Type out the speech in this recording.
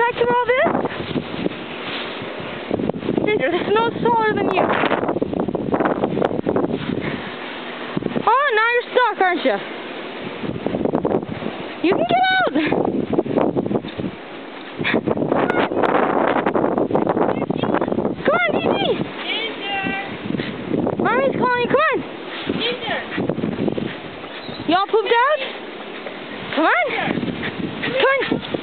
back to all this? Ginger, the snow's taller than you. Oh, now you're stuck, aren't you? You can get out! Come on, Gigi! Ginger! Mommy's calling you, come on! Ginger! Y'all pooped out? Come on! Come on!